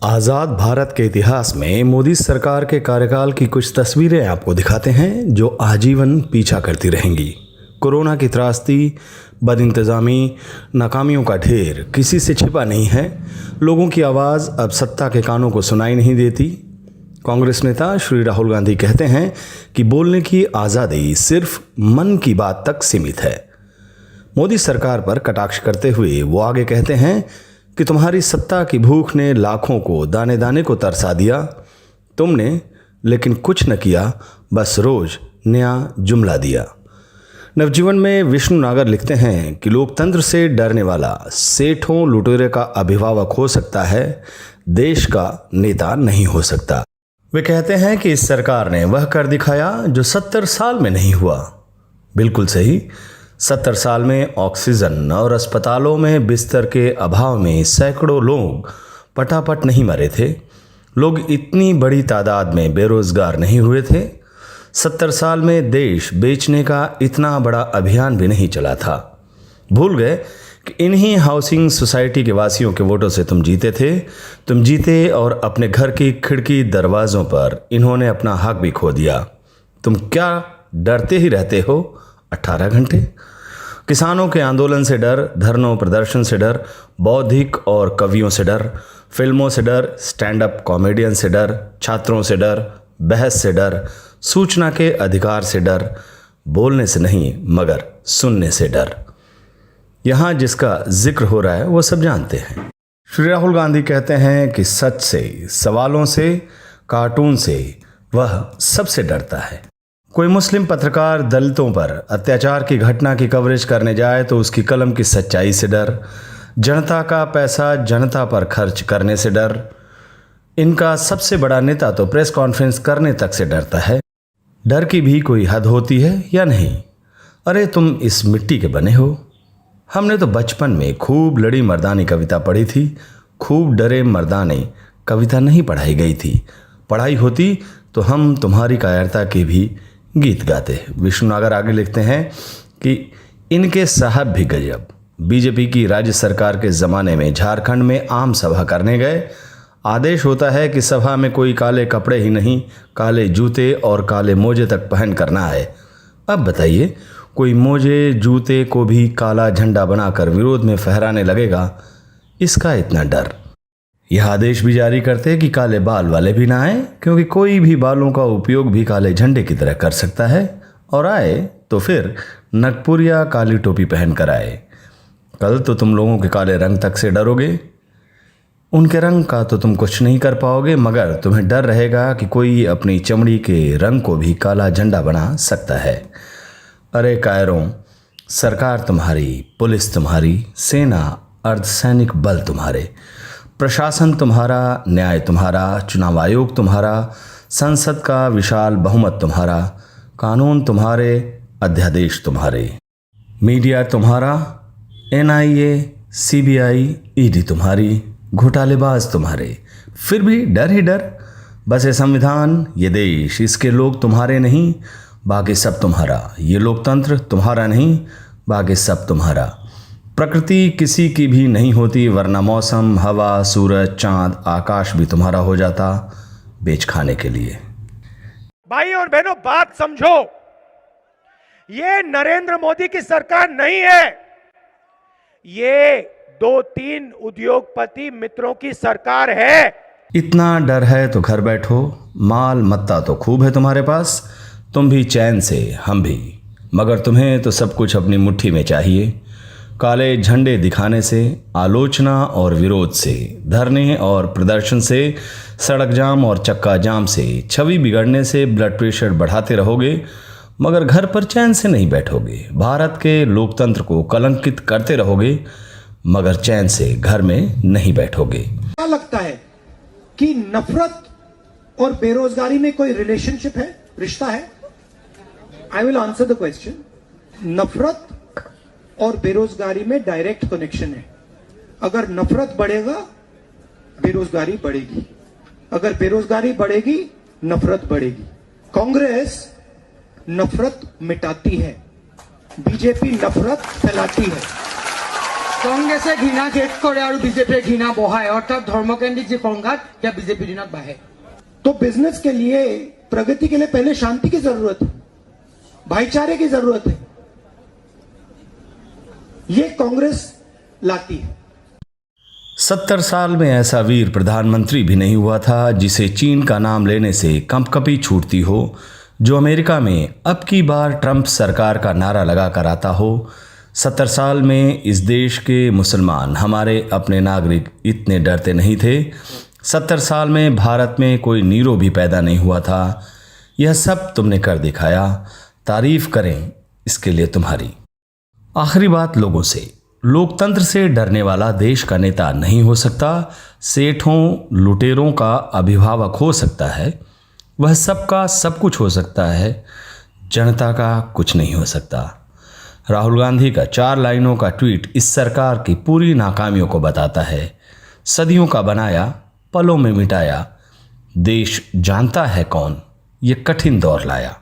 आज़ाद भारत के इतिहास में मोदी सरकार के कार्यकाल की कुछ तस्वीरें आपको दिखाते हैं जो आजीवन पीछा करती रहेंगी। कोरोना की त्रासदी, बदइंतज़ामी, नाकामियों का ढेर किसी से छिपा नहीं है। लोगों की आवाज़ अब सत्ता के कानों को सुनाई नहीं देती। कांग्रेस नेता श्री राहुल गांधी कहते हैं कि बोलने की आज़ादी सिर्फ मन की बात तक सीमित है। मोदी सरकार पर कटाक्ष करते हुए वो आगे कहते हैं कि तुम्हारी सत्ता की भूख ने लाखों को दाने दाने को तरसा दिया। तुमने लेकिन कुछ न किया, बस रोज नया जुमला दिया। नवजीवन में विष्णु नागर लिखते हैं कि लोकतंत्र से डरने वाला सेठों लुटेरे का अभिभावक हो सकता है, देश का नेता नहीं हो सकता। वे कहते हैं कि इस सरकार ने वह कर दिखाया जो 70 साल में नहीं हुआ। बिल्कुल सही। 70 साल में ऑक्सीजन और अस्पतालों में बिस्तर के अभाव में सैकड़ों लोग पटापट नहीं मरे थे। लोग इतनी बड़ी तादाद में बेरोजगार नहीं हुए थे। 70 साल में देश बेचने का इतना बड़ा अभियान भी नहीं चला था। भूल गए कि इन्हीं हाउसिंग सोसाइटी के वासियों के वोटों से तुम जीते थे। तुम जीते और अपने घर की खिड़की दरवाज़ों पर इन्होंने अपना हक भी खो दिया। तुम क्या डरते ही रहते हो 18 घंटे? किसानों के आंदोलन से डर, धरनों प्रदर्शन से डर, बौद्धिक और कवियों से डर, फिल्मों से डर, स्टैंड अप कॉमेडियन से डर, छात्रों से डर, बहस से डर, सूचना के अधिकार से डर, बोलने से नहीं मगर सुनने से डर। यहाँ जिसका जिक्र हो रहा है वो सब जानते हैं। श्री राहुल गांधी कहते हैं कि सच से, सवालों से, कार्टून से वह सबसे डरता है। कोई मुस्लिम पत्रकार दलितों पर अत्याचार की घटना की कवरेज करने जाए तो उसकी कलम की सच्चाई से डर, जनता का पैसा जनता पर खर्च करने से डर। इनका सबसे बड़ा नेता तो प्रेस कॉन्फ्रेंस करने तक से डरता है। डर की भी कोई हद होती है या नहीं? अरे तुम इस मिट्टी के बने हो। हमने तो बचपन में खूब लड़ी मर्दानी कविता पढ़ी थी। खूब डरे मर्दानी कविता नहीं पढ़ाई गई थी। पढ़ाई होती तो हम तुम्हारी कायरता के भी गीत गाते। विष्णु नागर आगे लिखते हैं कि इनके साहब भी गजब। बीजेपी की राज्य सरकार के ज़माने में झारखंड में आम सभा करने गए। आदेश होता है कि सभा में कोई काले कपड़े ही नहीं, काले जूते और काले मोजे तक पहन करना है। अब बताइए, कोई मोजे जूते को भी काला झंडा बनाकर विरोध में फहराने लगेगा? इसका इतना डर। यह आदेश भी जारी करते कि काले बाल वाले भी ना आए, क्योंकि कोई भी बालों का उपयोग भी काले झंडे की तरह कर सकता है, और आए तो फिर नगपुर या काली टोपी पहन कर आए। कल तो तुम लोगों के काले रंग तक से डरोगे। उनके रंग का तो तुम कुछ नहीं कर पाओगे, मगर तुम्हें डर रहेगा कि कोई अपनी चमड़ी के रंग को भी काला झंडा बना सकता है। अरे कायरों, सरकार तुम्हारी, पुलिस तुम्हारी, सेना अर्धसैनिक बल तुम्हारे, प्रशासन तुम्हारा, न्याय तुम्हारा, चुनाव आयोग तुम्हारा, संसद का विशाल बहुमत तुम्हारा, कानून तुम्हारे, अध्यादेश तुम्हारे, मीडिया तुम्हारा, NIA, CBI, ED तुम्हारी, घोटालेबाज तुम्हारे, फिर भी डर ही डर। बस ये संविधान, ये देश, इसके लोग तुम्हारे नहीं, बाकी सब तुम्हारा। ये लोकतंत्र तुम्हारा नहीं, बाकी सब तुम्हारा। प्रकृति किसी की भी नहीं होती, वरना मौसम, हवा, सूरज, चांद, आकाश भी तुम्हारा हो जाता बेच खाने के लिए। भाई और बहनों, बात समझो। ये नरेंद्र मोदी की सरकार नहीं है, ये 2-3 उद्योगपति मित्रों की सरकार है। इतना डर है तो घर बैठो। माल मत्ता तो खूब है तुम्हारे पास, तुम भी चैन से, हम भी, मगर तुम्हें तो सब कुछ अपनी मुट्ठी में चाहिए। काले झंडे दिखाने से, आलोचना और विरोध से, धरने और प्रदर्शन से, सड़क जाम और चक्का जाम से, छवि बिगड़ने से ब्लड प्रेशर बढ़ाते रहोगे, मगर घर पर चैन से नहीं बैठोगे। भारत के लोकतंत्र को कलंकित करते रहोगे, मगर चैन से घर में नहीं बैठोगे। क्या लगता है कि नफरत और बेरोजगारी में कोई रिलेशनशिप है, रिश्ता है? I will answer the question. नफरत और बेरोजगारी में डायरेक्ट कनेक्शन है। अगर नफरत बढ़ेगा, बेरोजगारी बढ़ेगी। अगर बेरोजगारी बढ़ेगी, नफरत बढ़ेगी। कांग्रेस नफरत मिटाती है, बीजेपी नफरत फैलाती है। কংগ্ৰেছে ঘৃণা শেষ কৰে আৰু বিজেপিয়ে ঘৃণা বঢ়ায় অৰ্থাৎ ধৰ্মকেন্দ্ৰিক যি সংঘাত সেয়া বিজেপিৰ দিনত বাঢ়ে। तो बिजनेस के लिए, प्रगति के लिए पहले शांति की जरूरत है, भाईचारे की जरूरत है। ये कांग्रेस लाती है। 70 साल में ऐसा वीर प्रधानमंत्री भी नहीं हुआ था जिसे चीन का नाम लेने से कंपकपी छूटती हो, जो अमेरिका में अब की बार ट्रंप सरकार का नारा लगा कर आता हो। 70 साल में इस देश के मुसलमान, हमारे अपने नागरिक इतने डरते नहीं थे। 70 साल में भारत में कोई नीरो भी पैदा नहीं हुआ था। यह सब तुमने कर दिखाया, तारीफ करें इसके लिए तुम्हारी। आखिरी बात लोगों से, लोकतंत्र से डरने वाला देश का नेता नहीं हो सकता। सेठों लुटेरों का अभिभावक हो सकता है, वह सबका सब कुछ हो सकता है, जनता का कुछ नहीं हो सकता। राहुल गांधी का 4 लाइनों का ट्वीट इस सरकार की पूरी नाकामियों को बताता है। सदियों का बनाया, पलों में मिटाया, देश जानता है कौन ये कठिन दौर लाया।